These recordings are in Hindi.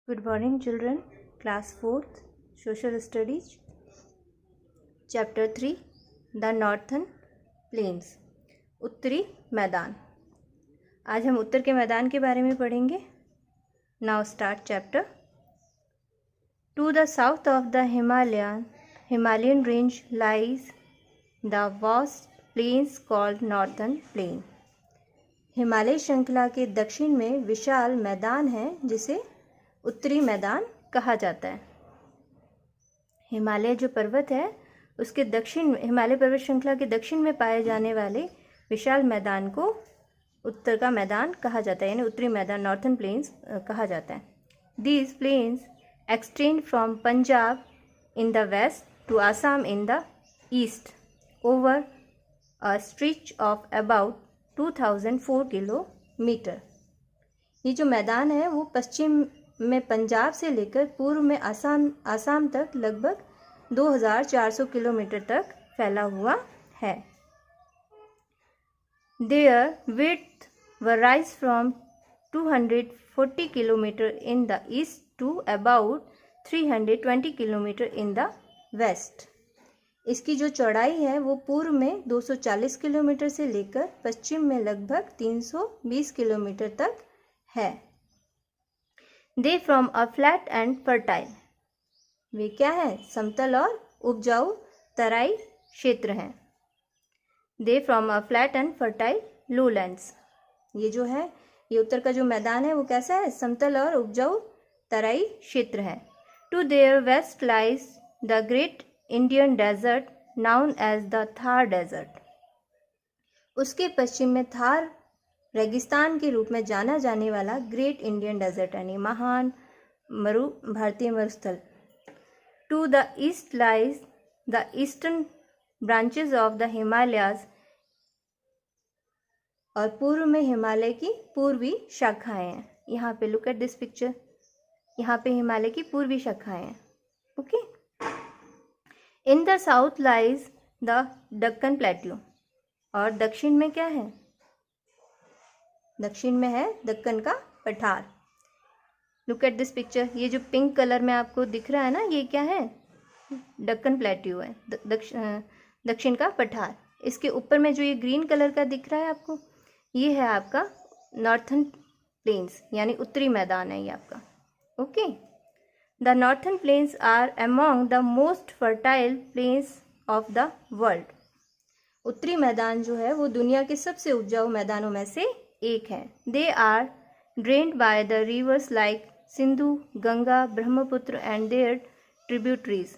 Good morning, children. Class 4th, Social Studies, Chapter 3, The Northern Plains. उत्तरी मैदान. आज हम उत्तर के मैदान के बारे में पढ़ेंगे. Now start chapter. To the south of the Himalayan range lies the vast plains called Northern Plain. Himalaya श्रृंखला के दक्षिण में विशाल मैदान है जिसे उत्तरी मैदान कहा जाता है. हिमालय जो पर्वत है उसके दक्षिण, हिमालय पर्वत श्रृंखला के दक्षिण में पाए जाने वाले विशाल मैदान को उत्तर का मैदान कहा जाता है, यानी उत्तरी मैदान, नॉर्थर्न प्लेन्स कहा जाता है. These plains extend from Punjab in the west to Assam in the east over a stretch of about 2004 kilometre. ये जो मैदान है वो पश्चिम में पंजाब से लेकर पूर्व में आसाम तक लगभग 2400 किलोमीटर तक फैला हुआ है. Their width varies from 240 kilometre in the east to about 320 kilometre in the west. इसकी जो चौड़ाई है वो पूर्व में 240 किलोमीटर से लेकर पश्चिम में लगभग 320 किलोमीटर तक है. They from a flat and fertile. वे क्या है? समतल और उपजाऊ तराई क्षेत्र हैं. They from a flat and fertile lowlands. ये जो है, ये उत्तर का जो मैदान है वो कैसा है? समतल और उपजाऊ तराई क्षेत्र है. To their west lies the great Indian desert known as the Thar desert. उसके पश्चिम में थार रेगिस्तान के रूप में जाना जाने वाला ग्रेट इंडियन डेजर्ट यानी महान भारतीय मरुस्थल. To the east lies the eastern branches of the Himalayas. और पूर्व में हिमालय की पूर्वी शाखाएं हैं. यहाँ पे लुक एट दिस पिक्चर. यहाँ पे हिमालय की पूर्वी शाखाएं हैं. Okay. In the south lies the Deccan plateau. और दक्षिण में क्या है? दक्षिण में है दक्कन का पठार. Look at this picture. ये जो पिंक कलर में आपको दिख रहा है ना, ये क्या है? दक्कन प्लेट्यू है, दक्षिण का पठार. इसके ऊपर में जो ये ग्रीन कलर का दिख रहा है आपको, ये है आपका नॉर्थर्न प्लेन्स, यानी उत्तरी मैदान है ये आपका. Okay. The northern plains are among the most fertile plains of the world. उत्तरी मैदान जो है वो दुनिया के सबसे उपजाऊ मैदानों में से एक है. They are drained by the rivers like Sindhu, Ganga, Brahmaputra and their tributaries.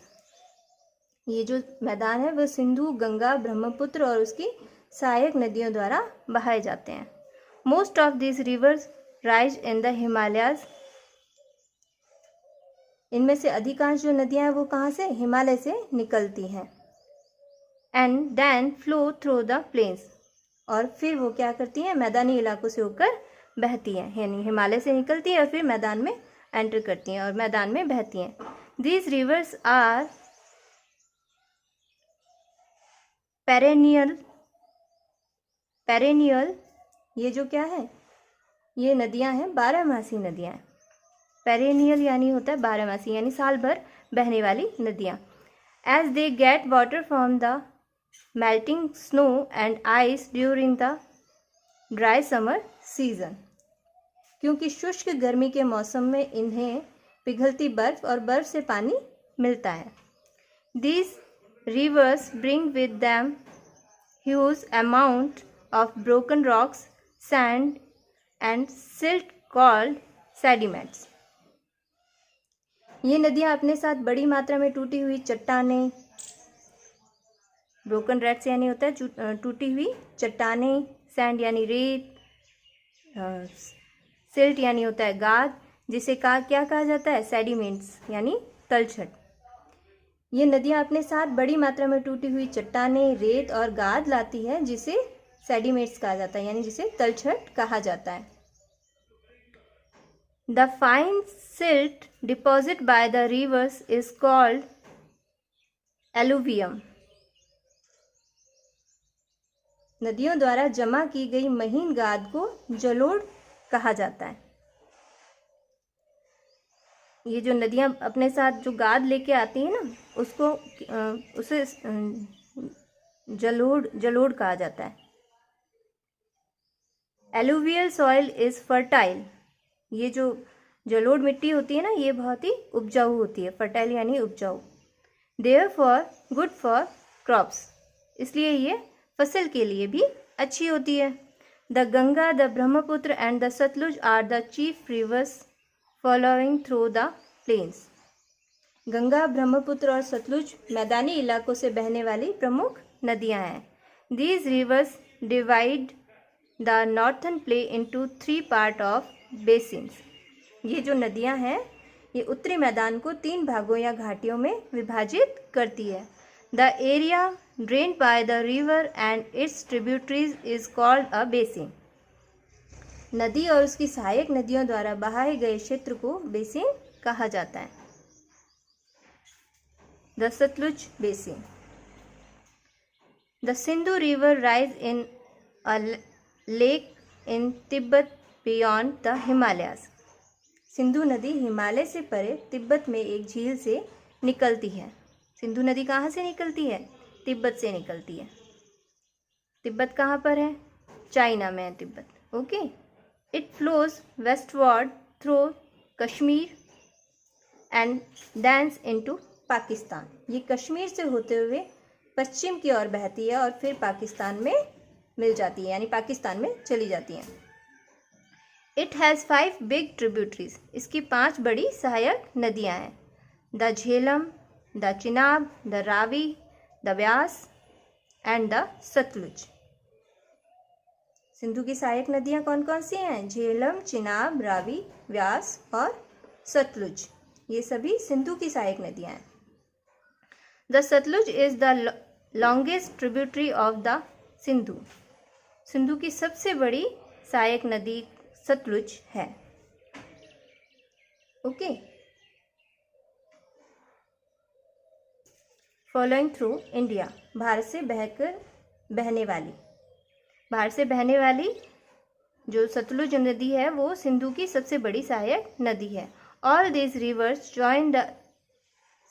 ये जो मैदान है वह सिंधु, गंगा, ब्रह्मपुत्र और उसकी सहायक नदियों द्वारा बहाए जाते हैं. Most of this reverse rise in the Himalayas. इनमें से अधिकांश जो नदियां हैं वो कहाँ से? हिमालय से निकलती हैं. And then flow through the plains. और फिर वो क्या करती हैं? मैदानी इलाकों से होकर बहती हैं, यानी हिमालय से निकलती हैं और फिर मैदान में एंटर करती हैं और मैदान में बहती हैं. These rivers are perennial. ये जो क्या है? ये नदियां हैं, 12मासी नदियां हैं. पेरेनियल यानी होता है 12मासी, यानी साल भर बहने वाली नदियां. As they get water from the melting snow and ice during the dry summer season. क्योंकि शुष्क गर्मी के मौसम में इन्हें पिघलती बर्फ और बर्फ से पानी मिलता है. These rivers bring with them huge amount of broken rocks, sand and silt called sediments. ये नदियाँ अपने साथ बड़ी मात्रा में टूटी हुई चट्टानें, ब्रोकन रैट्स यानी होता है टूटी हुई चट्टानें, सैंड यानी रेत, सिल्ट यानी होता है गाद, जिसे क्या कहा जाता है? सेडिमेंट्स यानी तलछट. ये नदियाँ अपने साथ बड़ी मात्रा में टूटी हुई चट्टानें, रेत और गाद लाती है जिसे सेडिमेंट्स कहा जाता है, यानी जिसे तलछट कहा जाता है. The fine silt deposit bye the reverse is called alluvium. नदियों द्वारा जमा की गई महीन गाद को जलोढ़ कहा जाता है. ये जो नदियाँ अपने साथ जो गाद लेके आती हैं ना, उसको उसे जलोढ़ कहा जाता है। Alluvial soil is fertile. ये जो जलोढ़ मिट्टी होती है ना, ये बहुत ही उपजाऊ होती है। फर्टाइल यानी उपजाऊ। देयरफॉर गुड फॉर क्रॉप्स, इसलिए ये फसल के लिए भी अच्छी होती है। The Ganga, the Brahmaputra and the Satluj are the chief rivers following through the plains. Ganga, Brahmaputra और सतलुज मैदानी इलाकों से बहने वाली प्रमुख नदियां हैं। These reverse divide the northern play into 3 part of basins. ये जो नदियां हैं, ये उत्तरी मैदान को 3 भागों या घाटियों में विभाजित करती है। The area drained by the river and its tributaries is called a basin. नदी और उसकी सहायक नदियों द्वारा बहाए गए क्षेत्र को बेसिन कहा जाता है। The Satluj basin. The Sindhu river rise in a lake in Tibet beyond the Himalayas. Sindhu नदी हिमालय से परे तिब्बत में एक झील से निकलती है। सिंधु नदी कहाँ से निकलती है? तिब्बत से निकलती है। तिब्बत कहाँ पर है? चाइना में है Tibet. Okay. It flows westward through Kashmir and thence into Pakistan. ये कश्मीर से होते हुए पश्चिम की ओर बहती है और फिर पाकिस्तान में मिल जाती है, यानी पाकिस्तान में चली जाती हैं। It has 5 big tributaries. इसकी 5 बड़ी सहायक नदियां हैं। The Jhelum, the Chenab, the Ravi, the Vyas and the Satluj. Sindhu की सहायक नदियां कौन कौन सी हैं? झेलम, चिनाब, रावी, व्यास और सतलुज। ये सभी सिंधु की सहायक नदियां हैं। The Satluj is the longest tributary of the Sindhu. Sindhu की सबसे बड़ी सहायक नदी सतलुज है। Okay. Following through India. Bharat से बहने वाली जो सतलुज नदी है वो सिंधु की सबसे बड़ी सहायक नदी है। All this reverse join the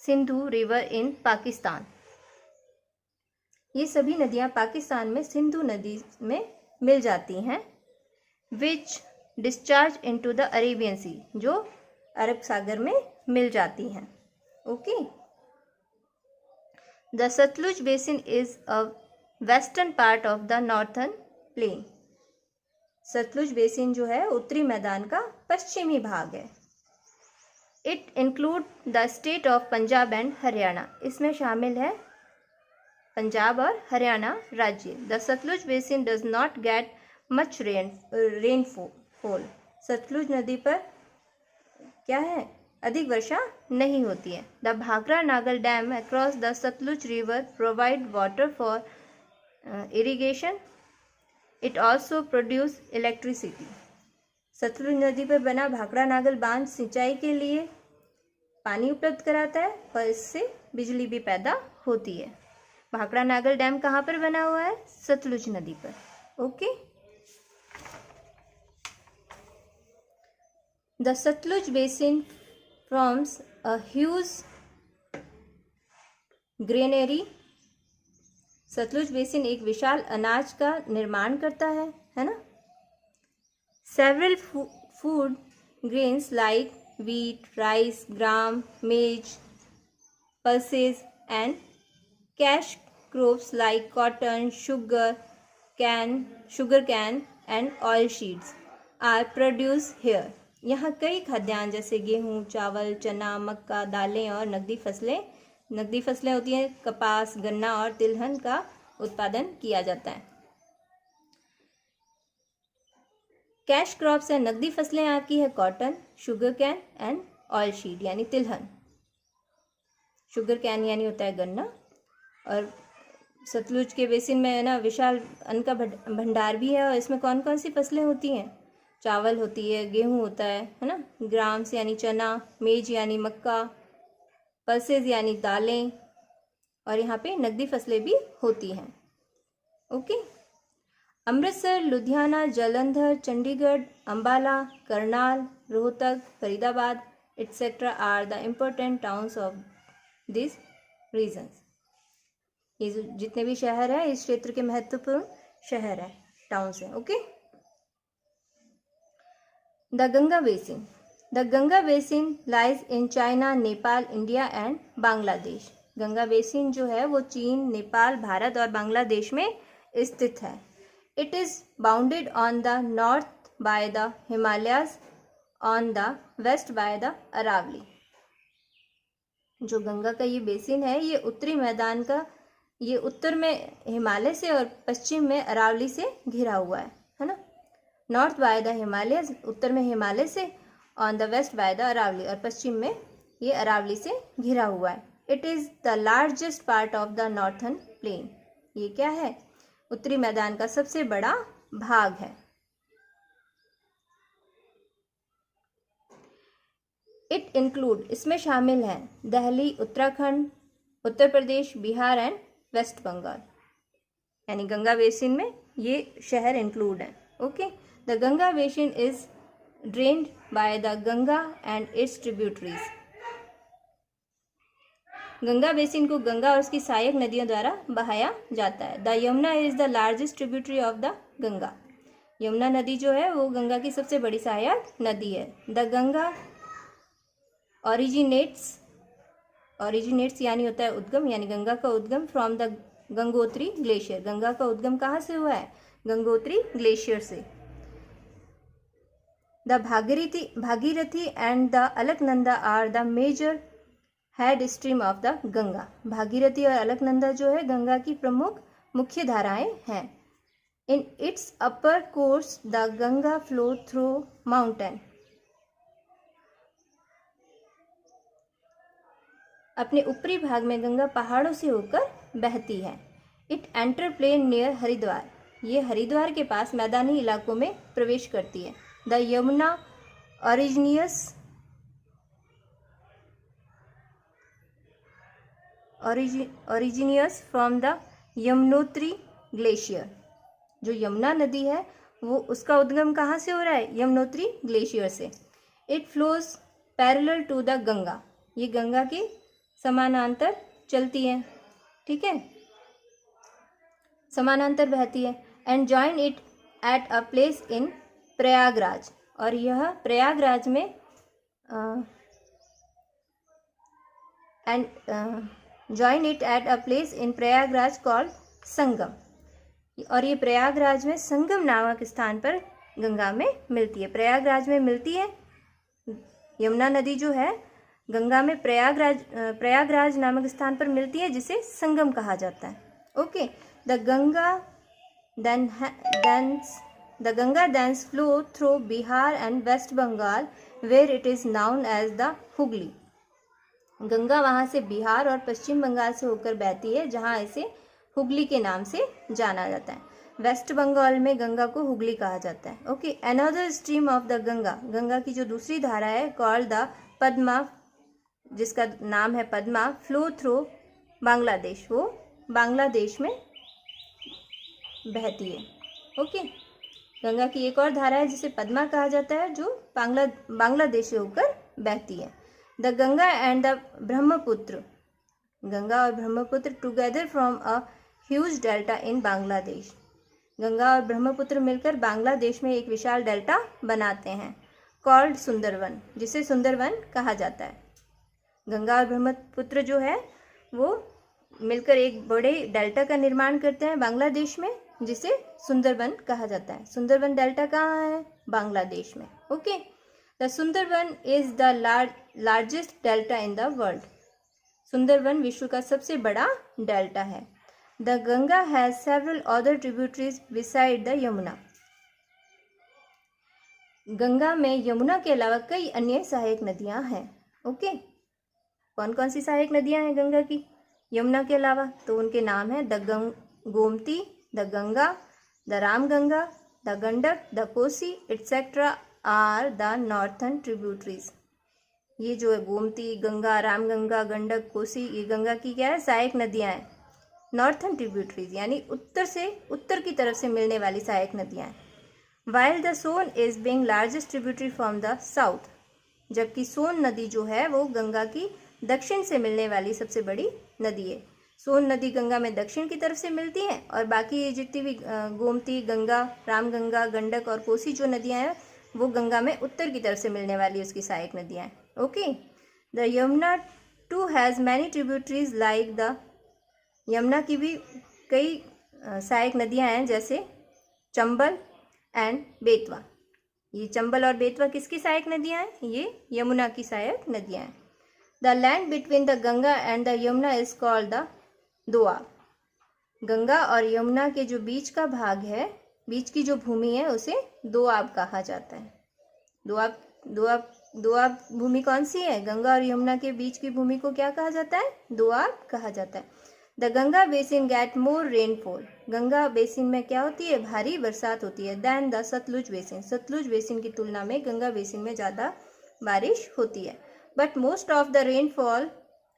Sindhu river in Pakistan. ये सभी नदियां पाकिस्तान में सिंधु नदी में मिल जाती हैं। Which discharge into the Arabian sea, जो अरब सागर में मिल जाती हैं। Okay. The Satluj basin is a western part of the northern plain. Satluj basin जो है उत्तरी मैदान का पश्चिमी भाग है। It include the state of Punjab and Haryana. इसमें शामिल है पंजाब और हरियाणा राज्य। The Satluj basin does not get much rainfall. Satluj नदी पर क्या है? अधिक वर्षा नहीं होती है। The Bhakra Nangal dam across the Satluj river provide water for irrigation. It also produce electricity. Satluj नदी पर बना भाखड़ा नागल बांध सिंचाई के लिए पानी उपलब्ध कराता है और इससे बिजली भी पैदा होती है। भाखड़ा नागल डैम कहाँ पर बना हुआ है? सतलुज नदी पर। Okay. The Satluj basin forms a huge granary. Satluj basin एक विशाल अनाज का निर्माण करता है ना। Several food grains like wheat, rice, gram, maize, pulses and cash crops like cotton, sugar cane and oil seeds are produced here. यहाँ कई खाद्यान्न जैसे गेहूँ, चावल, चना, मक्का, दालें और नकदी फसलें होती हैं। कपास, गन्ना और तिलहन का उत्पादन किया जाता है। कैश क्रॉप्स है, नकदी फसलें आपकी है cotton, sugar cane and oil seed यानी तिलहन। शुगर कैन यानी होता है गन्ना। और सतलुज के बेसिन में है ना विशाल अन्न का भंडार भी है। और इसमें कौन कौन सी फसलें होती हैं? चावल होती है, गेहूँ होता है ना, ग्राम्स यानी चना, मेज यानी मक्का, पल्सेस यानी दालें, और यहाँ पे नकदी फसलें भी होती हैं। Okay. Amritsar, Ludhiana, Jalandhar, Chandigarh, Ambala, Karnal, Rohtak, Faridabad, etc. are the important towns of these regions. ये जितने भी शहर हैं इस क्षेत्र के महत्वपूर्ण शहर हैं, टाउन्स हैं. Okay. The Ganga basin. The Ganga basin lies in China, Nepal, India and Bangladesh. Ganga basin जो है वो चीन, नेपाल, भारत और बांग्लादेश में स्थित है. It is bounded on the north by the Himalayas, on the west by the Aravalli. जो गंगा का ये बेसिन है ये उत्तरी मैदान का, ये उत्तर में हिमालय से और पश्चिम में अरावली से घिरा हुआ है ना. नॉर्थ बाय द हिमालयज, उत्तर में हिमालय से, on the west by the Aravalli, और पश्चिम में ये अरावली से घिरा हुआ है. It is the largest part of the northern plain. ये क्या है? उत्तरी मैदान का सबसे बड़ा भाग है. इट इंक्लूड, इसमें शामिल हैं दिल्ली, उत्तराखंड, उत्तर प्रदेश, बिहार एंड वेस्ट बंगाल. यानी गंगा बेसिन में ये शहर इंक्लूड हैं. Okay. The Ganga basin is drained by the Ganga and its tributaries. Ganga basin को गंगा और उसकी सहायक नदियों द्वारा बहाया जाता है. The Yamuna is the largest tributary of the Ganga. Yamuna नदी जो है वो गंगा की सबसे बड़ी सहायक नदी है. द गंगा ओरिजिनेट्स यानी होता है उद्गम, यानी गंगा का उद्गम from the Gangotri glacier. Ganga का उद्गम कहाँ से हुआ है? गंगोत्री ग्लेशियर से. The Bhagirathi and the Alaknanda are the major head stream of the Ganga. Bhagirathi और अलकनंदा जो है गंगा की प्रमुख मुख्य धाराएं हैं. In its upper course the Ganga flow through mountain. अपने ऊपरी भाग में गंगा पहाड़ों से होकर बहती है. It enter plain near Haridwar. ये हरिद्वार के पास मैदानी इलाकों में प्रवेश करती है. The Yamuna originates from the Yamunotri glacier. जो यमुना नदी है वो उसका उद्गम कहाँ से हो रहा है? यमुनोत्री ग्लेशियर से. It flows parallel to the Ganga. ये गंगा के समानांतर चलती है. ठीक है, समानांतर बहती है. And join it at a place in Prayagraj. और यह प्रयागराज में join it at a place in Prayagraj called Sangam. और ये प्रयागराज में संगम नामक स्थान पर गंगा में मिलती है. प्रयागराज में मिलती है. यमुना नदी जो है गंगा में प्रयागराज नामक स्थान पर मिलती है जिसे संगम कहा जाता है. Okay. The Ganga then flow through Bihar and west Bengal where it is known as the Hooghly. Ganga वहाँ से बिहार और पश्चिम बंगाल से होकर बहती है जहाँ इसे हुगली के नाम से जाना जाता है. वेस्ट बंगाल में गंगा को हुगली कहा जाता है. Okay. Another stream of the Ganga. Ganga की जो दूसरी धारा है कॉल्ड द पद्मा, जिसका नाम है पद्मा, फ्लो थ्रू बांग्लादेश. वो बांग्लादेश में बहती है. ओके. गंगा की एक और धारा है जिसे पद्मा कहा जाता है जो बांग्लादेश से होकर बहती है. The Ganga and the Brahmaputra. Ganga और Brahmaputra together from a huge delta in Bangladesh. Ganga और ब्रह्मपुत्र मिलकर बांग्लादेश में एक विशाल डेल्टा बनाते हैं कॉल्ड सुंदरवन, जिसे सुंदरवन कहा जाता है. गंगा और ब्रह्मपुत्र जो है वो मिलकर एक बड़े डेल्टा का निर्माण करते हैं बांग्लादेश में जिसे सुंदरवन कहा जाता है. सुंदरवन डेल्टा कहाँ है? बांग्लादेश में. Okay. The Sundarban is the largest delta in the world. Sundarban विश्व का सबसे बड़ा डेल्टा है. The Ganga has several other tributaries beside the Yamuna. Ganga में यमुना के अलावा कई अन्य सहायक नदियां हैं. ओके. कौन कौन सी सहायक नदियां हैं गंगा की यमुना के अलावा? तो उनके नाम हैं the Gomti, the Ganga, the Ramganga, the Gandak, the Kosi etcetera are the northern tributaries. ये जो है गोमती, गंगा, रामगंगा, गंडक, कोसी, ये गंगा की क्या है? सहायक नदियां हैं. नॉर्थन ट्रिब्यूटरीज यानी उत्तर की तरफ से मिलने वाली सहायक नदियां हैं. While the Son is being largest tributary from the south. जबकि सोन नदी जो है वो गंगा की दक्षिण से मिलने वाली सबसे बड़ी नदी है। सोन नदी गंगा में दक्षिण की तरफ से मिलती है और बाकी ये जितनी भी गोमती, गंगा, रामगंगा, गंडक और कोसी जो नदियाँ हैं वो गंगा में उत्तर की तरफ से मिलने वाली उसकी सहायक नदियाँ हैं। Okay, the Yamuna too has many tributaries like the, Yamuna की भी कई सहायक नदियाँ हैं जैसे चंबल एंड बेतवा। ये चंबल और बेतवा किसकी सहायक नदियाँ हैं? ये यमुना की सहायक नदियाँ हैं। The land between the Ganga and the Yamuna is called the Doab. Ganga और यमुना के जो बीच का भाग है, बीच की जो भूमि है उसे दोआब कहा जाता है। दोआब दोआब दोआब भूमि कौन सी है? गंगा और यमुना के बीच की भूमि को क्या कहा जाता है? दोआब कहा जाता है। The Ganga basin get more rainfall. Ganga basin में क्या होती है? भारी बरसात होती है। Than the Satluj basin. Satluj basin की तुलना में गंगा बेसिन में ज़्यादा बारिश होती है। But most of the rainfall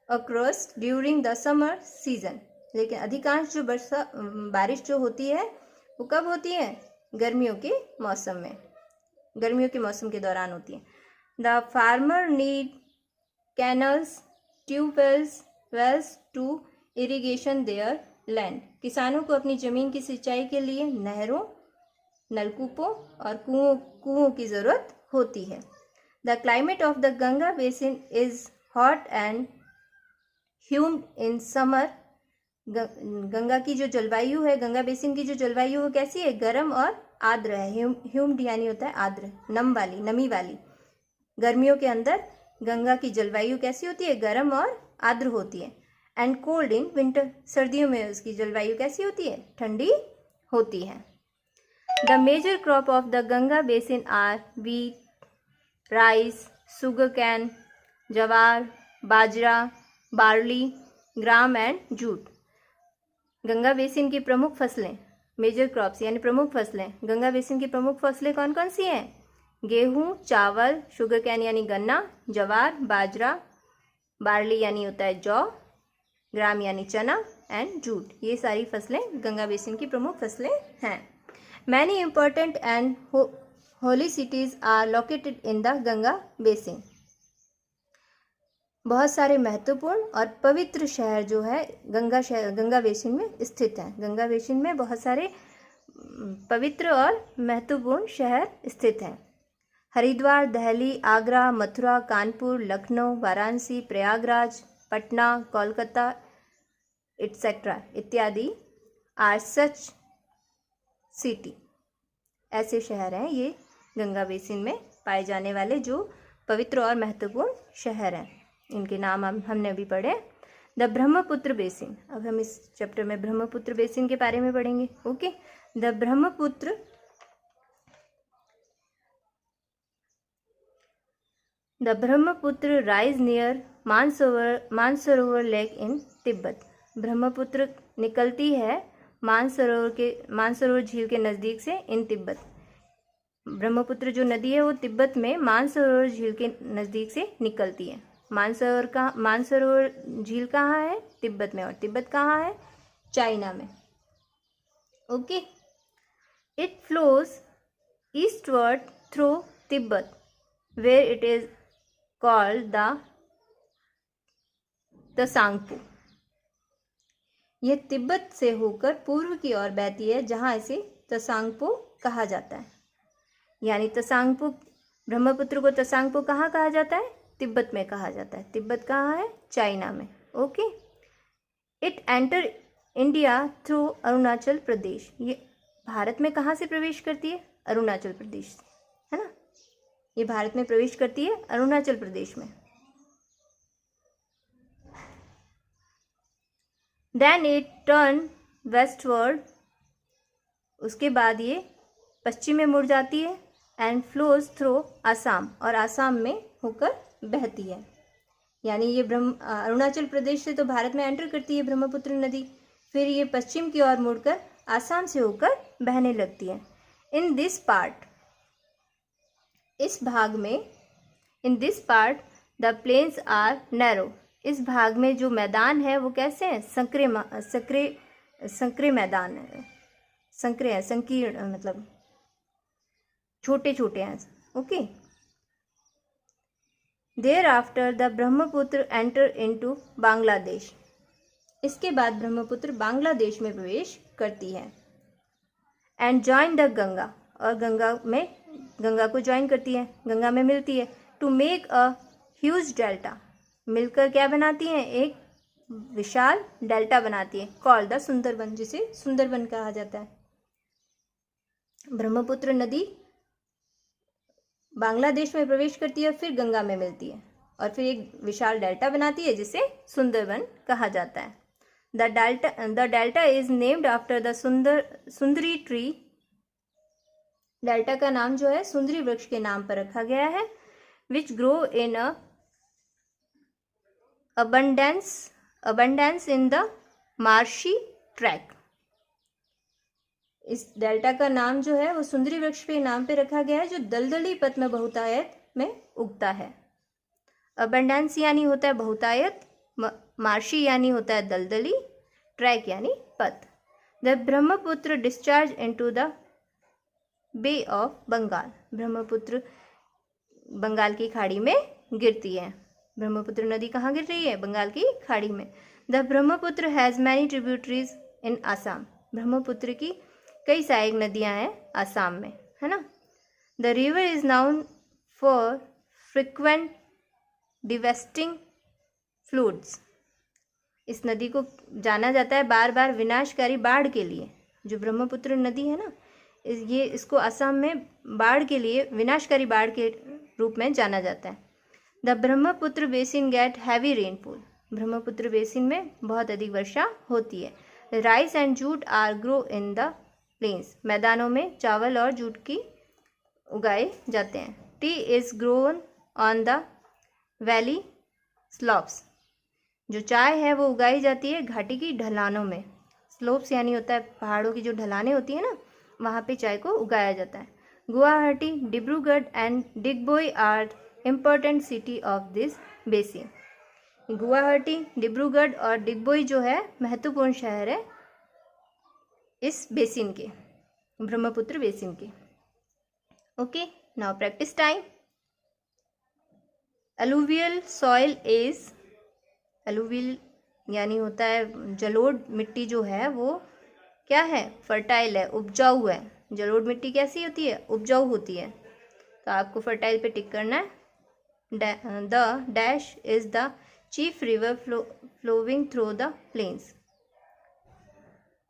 across during the summer season. लेकिन अधिकांश जो बारिश जो होती है वो कब होती है? गर्मियों के मौसम में, गर्मियों के मौसम के दौरान होती है। The farmer need canals, tubewells, wells to irrigation their land. किसानों को अपनी ज़मीन की सिंचाई के लिए नहरों, नलकूपों और कुओं की ज़रूरत होती है। The climate of the Ganga basin is hot and humid in summer. Ganga की जो जलवायु है, गंगा बेसिन की जो जलवायु वो कैसी है? गर्म और आर्द्र है। ह्यूमिड यानी होता है आर्द्र, नमी वाली। गर्मियों के अंदर गंगा की जलवायु कैसी होती है? गर्म और आर्द्र होती है। And cold in winter. सर्दियों में उसकी जलवायु कैसी होती है? ठंडी होती है। The major crop of the Ganga basin are wheat, rice, sugar cane, jowar, bajra, barley, gram and jute. Ganga basin की प्रमुख फसलें, मेजर क्रॉप्स यानी प्रमुख फसलें। गंगा बेसिन की प्रमुख फसलें कौन कौन सी हैं? गेहूँ, चावल, शुगर कैन यानी गन्ना, जवार, बाजरा, बार्ली यानी होता है जौ, ग्राम यानी चना एंड जूट। ये सारी फसलें गंगा बेसिन की प्रमुख फसलें हैं। Many important and holy cities are located in the Ganga basin. बहुत सारे महत्वपूर्ण और पवित्र शहर जो है गंगा बेसिन में स्थित हैं। गंगा बेसिन में बहुत सारे पवित्र और महत्वपूर्ण शहर स्थित हैं। हरिद्वार, दिल्ली, आगरा, मथुरा, कानपुर, लखनऊ, वाराणसी, प्रयागराज, पटना, कोलकाता एटसेट्रा इत्यादि आर सच सिटी। ऐसे शहर हैं ये गंगा बेसिन में पाए जाने वाले जो पवित्र और महत्वपूर्ण शहर हैं। इनके नाम हमने अभी पढ़े। The Brahmaputra basin. अब हम इस चैप्टर में ब्रह्मपुत्र बेसिन के बारे में पढ़ेंगे। Okay, the Brahmaputra rise near Mansarovar lake in Tibet. Brahmaputra निकलती है मानसरोवर झील के नज़दीक से इन तिब्बत। ब्रह्मपुत्र जो नदी है वो तिब्बत में मानसरोवर झील के नज़दीक से निकलती है। मानसरोवर झील कहाँ है? तिब्बत में। और तिब्बत कहाँ है? चाइना में। Okay, it flows eastward through Tibet where it is called the Tsangpo. यह तिब्बत से होकर पूर्व की ओर बहती है जहाँ इसे तसांगपू कहा जाता है। यानी तसांगपू, ब्रह्मपुत्र को तसांगपू कहाँ कहा जाता है? तिब्बत में कहा जाता है। तिब्बत कहाँ है? चाइना में। Okay, it enter India through Arunachal Pradesh. ये भारत में कहाँ से प्रवेश करती है? अरुणाचल प्रदेश से, है ना। ये भारत में प्रवेश करती है अरुणाचल प्रदेश में। Then it turn westward. उसके बाद ये पश्चिम में मुड़ जाती है। And flows through Assam. और आसाम में होकर बहती है। यानी ये अरुणाचल प्रदेश से तो भारत में एंटर करती है ब्रह्मपुत्र नदी, फिर ये पश्चिम की ओर मुड़कर आसाम से होकर बहने लगती है। इन दिस पार्ट, इस भाग में, in this part the plains are narrow. इस भाग में जो मैदान है वो कैसे हैं? संकरे मैदान है। संकरे है, संकीर्ण मतलब छोटे छोटे हैं। Okay, Thereafter the Brahmaputra enter into Bangladesh. इसके बाद ब्रह्मपुत्र बांग्लादेश में प्रवेश करती है. एंड जॉइन द गंगा, और गंगा को ज्वाइन करती है, गंगा में मिलती है. To make a huge delta, मिलकर क्या बनाती हैं, एक विशाल डेल्टा बनाती है. कॉल्ड द सुंदरबन, जिसे सुंदरबन कहा जाता है. ब्रह्मपुत्र नदी बांग्लादेश में प्रवेश करती है, फिर गंगा में मिलती है और फिर एक विशाल डेल्टा बनाती है जिसे सुंदरबन कहा जाता है. The delta is named after the Sundari tree. Delta का नाम जो है सुंदरी वृक्ष के नाम पर रखा गया है. Which grow in abundance in the marshy track. इस डेल्टा का नाम जो है वो सुंदरी वृक्ष के नाम पे रखा गया है, जो दलदली पथ में बहुतायत में उगता है. अबंडेंस यानी होता है बहुतायत, मार्शी यानी होता है दलदली, ट्रैक यानी पथ. The Brahmaputra discharge into the bay of Bengal. Brahmaputra Bengal की खाड़ी में गिरती है. ब्रह्मपुत्र नदी कहाँ गिर रही है, बंगाल की खाड़ी में. The Brahmaputra has many tributaries in Assam. Brahmaputra की कई सहायक नदियां हैं आसाम में, है ना. The river is known for frequent devastating floods. इस नदी को जाना जाता है बार बार विनाशकारी बाढ़ के लिए. जो ब्रह्मपुत्र नदी है ना, इसको असम में बाढ़ के लिए, विनाशकारी बाढ़ के रूप में जाना जाता है. The Brahmaputra basin get heavy rainfall. Brahmaputra basin में बहुत अधिक वर्षा होती है. Rice and jute are grow in the plains. मैदानों में चावल और जूट की उगाए जाते हैं. Tea is grown on the valley slopes. जो चाय है वो उगाई जाती है घाटी की ढलानों में. स्लोप्स यानी होता है पहाड़ों की जो ढलानें होती है ना, वहाँ पे चाय को उगाया जाता है. Guwahati, Dibrugarh and Digboi are important city of this basin. Guwahati, Dibrugarh और डिगबोई जो है महत्वपूर्ण शहर है इस बेसिन के, ब्रह्मपुत्र बेसिन के. Okay, now practice time. Alluvial soil is, alluvial यानी होता है जलोढ़ मिट्टी जो है वो क्या है, फर्टाइल है, उपजाऊ है. जलोढ़ मिट्टी कैसी होती है, उपजाऊ होती है. तो आपको फर्टाइल पे टिक करना है. The dash is the chief river flowing through the plains.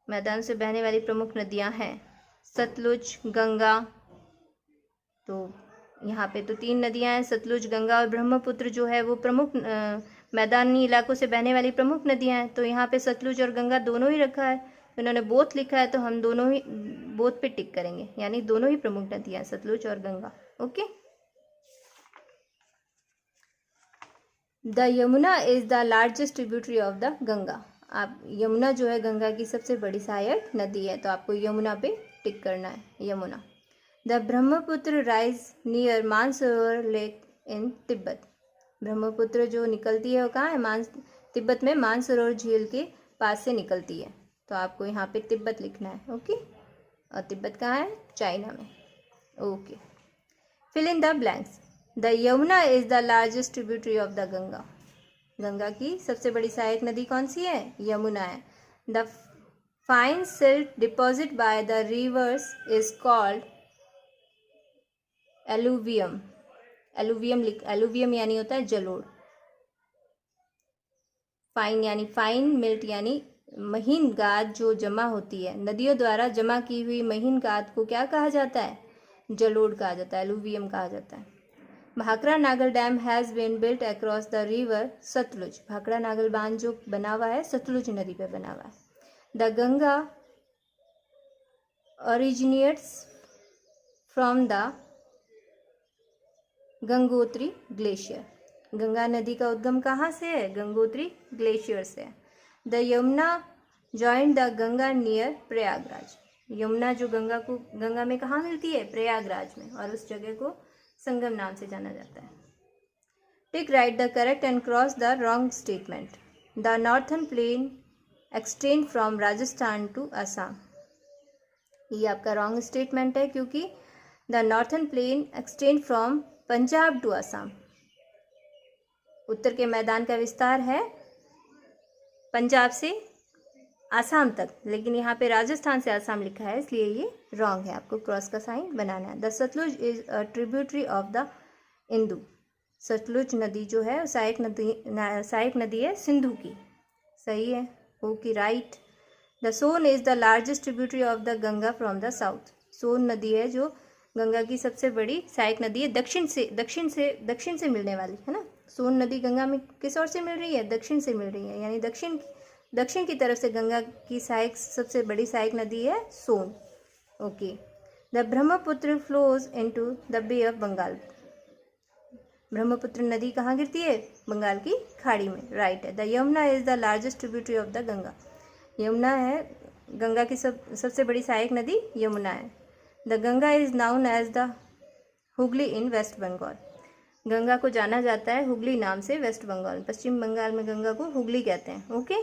मैदान से बहने वाली प्रमुख नदियां हैं सतलुज, गंगा. तो यहाँ पे तो 3 नदियां हैं, सतलुज, गंगा और ब्रह्मपुत्र जो है वो प्रमुख मैदानी इलाकों से बहने वाली प्रमुख नदियां हैं. तो यहाँ पे सतलुज और गंगा दोनों ही रखा है, उन्होंने बोथ लिखा है, तो हम दोनों ही बोथ पे टिक करेंगे, यानी दोनों ही प्रमुख नदियां हैं, सतलुज और Ganga. Okay. The Yamuna is the largest tributary of the Ganga. आप यमुना जो है गंगा की सबसे बड़ी सहायक नदी है, तो आपको यमुना पे टिक करना है, Yamuna. The Brahmaputra rise near Mansarovar lake in Tibet. Brahmaputra जो निकलती है वो कहाँ है, तिब्बत में मानसरोवर झील के पास से निकलती है. तो आपको यहाँ पे तिब्बत लिखना है. ओके. और तिब्बत कहाँ है, चाइना में. Okay. Fill in the blanks. The Yamuna is the largest tributary of the Ganga. Ganga की सबसे बड़ी सहायक नदी कौन सी है, यमुना है. The fine silt deposit bye the reverse is called alluvium. Alluvium यानी होता है जलोढ़. फाइन यानी फाइन, मिल्ट यानी महीन गाद जो जमा होती है, नदियों द्वारा जमा की हुई महीन गाद को क्या कहा जाता है, जलोढ़ कहा जाता है, एलुवियम कहा जाता है. Bhakra Nangal dam has been built across the river Satluj. Bhakra Nangal बांध जो बना हुआ है सतलुज नदी पे बना हुआ है. The Ganga originates from the Gangotri glacier. Ganga नदी का उद्गम कहाँ से है, गंगोत्री ग्लेशियर से है. The Yamuna join the Ganga near Prayagraj. Yamuna जो गंगा में कहाँ मिलती है, प्रयागराज में, और उस जगह को संगम नाम से जाना जाता है. Tick right the correct and cross the wrong statement. The northern plain extend from Rajasthan to Assam. ये आपका रॉन्ग स्टेटमेंट है क्योंकि the northern plain extend from Punjab to Assam. उत्तर के मैदान का विस्तार है पंजाब से आसाम तक, लेकिन यहाँ पे राजस्थान से आसाम लिखा है, इसलिए ये रॉन्ग है, आपको क्रॉस का साइन बनाना है। The Satluj is a tributary of the Indus. Satluj नदी जो है सहायक नदी है सिंधु की। सही है, okay right. The Son is the largest tributary of the Ganga from the south. Son नदी है जो गंगा की सबसे बड़ी सहायक नदी है, दक्षिण से मिलने वाली है ना। सोन नदी गंगा में किस ओर से मिल रही है? दक्षिण से मिल रही है, यानी दक्षिण की तरफ से गंगा की सबसे बड़ी सहायक नदी है Son. Okay. The Brahmaputra flows into the bay of Bengal. Brahmaputra नदी कहाँ गिरती है? बंगाल की खाड़ी में, राइट है। The Yamuna is the largest tributary of the Ganga. Yamuna है गंगा की सबसे बड़ी सहायक नदी यमुना है। The Ganga is known as the Hooghly in west Bengal. Ganga को जाना जाता है हुगली नाम से वेस्ट बंगाल, पश्चिम बंगाल में गंगा को हुगली कहते हैं। Okay,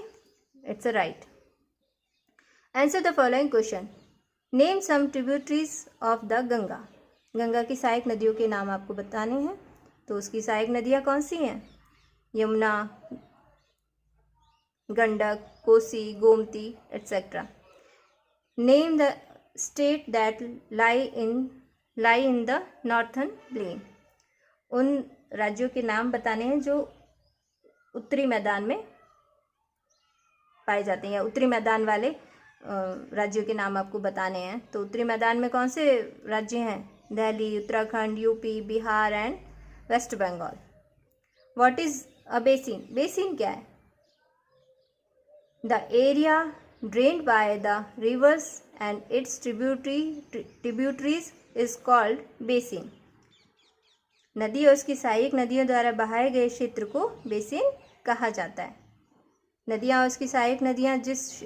it's a right answer the following question. Name some tributaries of the Ganga. Ganga की सहायक नदियों के नाम आपको बताने हैं, तो उसकी सहायक नदियाँ कौन सी हैं? Yamuna, Gandak, Kosi, Gomti etcetera. Name the state that lie in the northern plain. उन राज्यों के नाम बताने हैं जो उत्तरी मैदान में पाए जाते हैं, या उत्तरी मैदान वाले राज्यों के नाम आपको बताने हैं। तो उत्तरी मैदान में कौन से राज्य हैं? Delhi, Uttarakhand, UP, Bihar and west Bengal. What is a basin? Basin क्या है? The area drained by the rivers and its tributaries is called basin. नदी और उसकी सहायक नदियों द्वारा बहाए गए क्षेत्र को बेसिन कहा जाता है। नदियाँ और उसकी सहायक नदियाँ जिस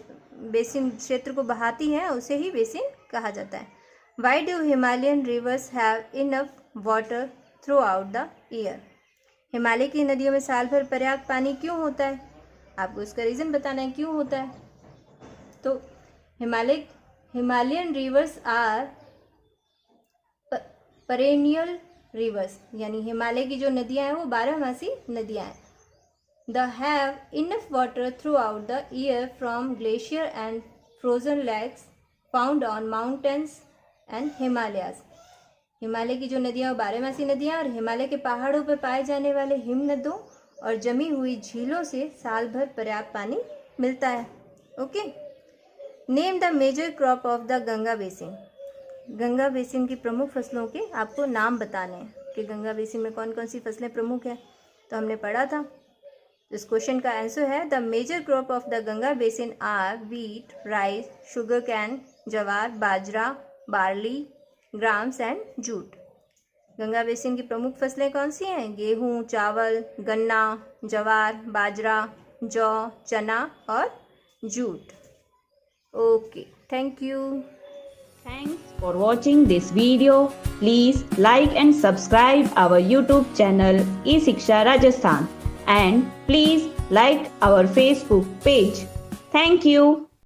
बेसिन क्षेत्र को बहाती हैं उसे ही बेसिन कहा जाता है। Why do Himalayan reverse have enough water through the year. Himalaya की नदियों में साल भर पर्याप्त पानी क्यों होता है? आपको इसका रीज़न बताना है क्यों होता है। तो Himalayan rivers are perennial rivers, यानी हिमालय की जो नदियाँ हैं वो 12मासी नदियाँ हैं। The have enough water through the year from glacier and frozen lakes found on mountains and Himalayas. Himalaya की जो नदियाँ वो 12मासी नदियाँ और हिमालय के पहाड़ों पर पाए जाने वाले हिमनदों और जमी हुई झीलों से साल भर पर्याप्त पानी मिलता है। Okay. Name the major crop of the Ganga basin. Ganga basin की प्रमुख फसलों के आपको नाम बताने हैं कि गंगा बेसिन में कौन कौन सी फसलें प्रमुख हैं, तो हमने पढ़ा था। इस क्वेश्चन का आंसर है the major crop of the Ganga basin are wheat, rice, sugar cane, jowar, bajra, barley, grams and jute. Ganga basin की प्रमुख फसलें कौन सी हैं? गेहूँ, चावल, गन्ना, जवार, बाजरा, जौ, चना और jute. Okay, thank you. Thanks for watching this video. Please like and subscribe our YouTube channel eShiksha Rajasthan, and please like our Facebook page. Thank you.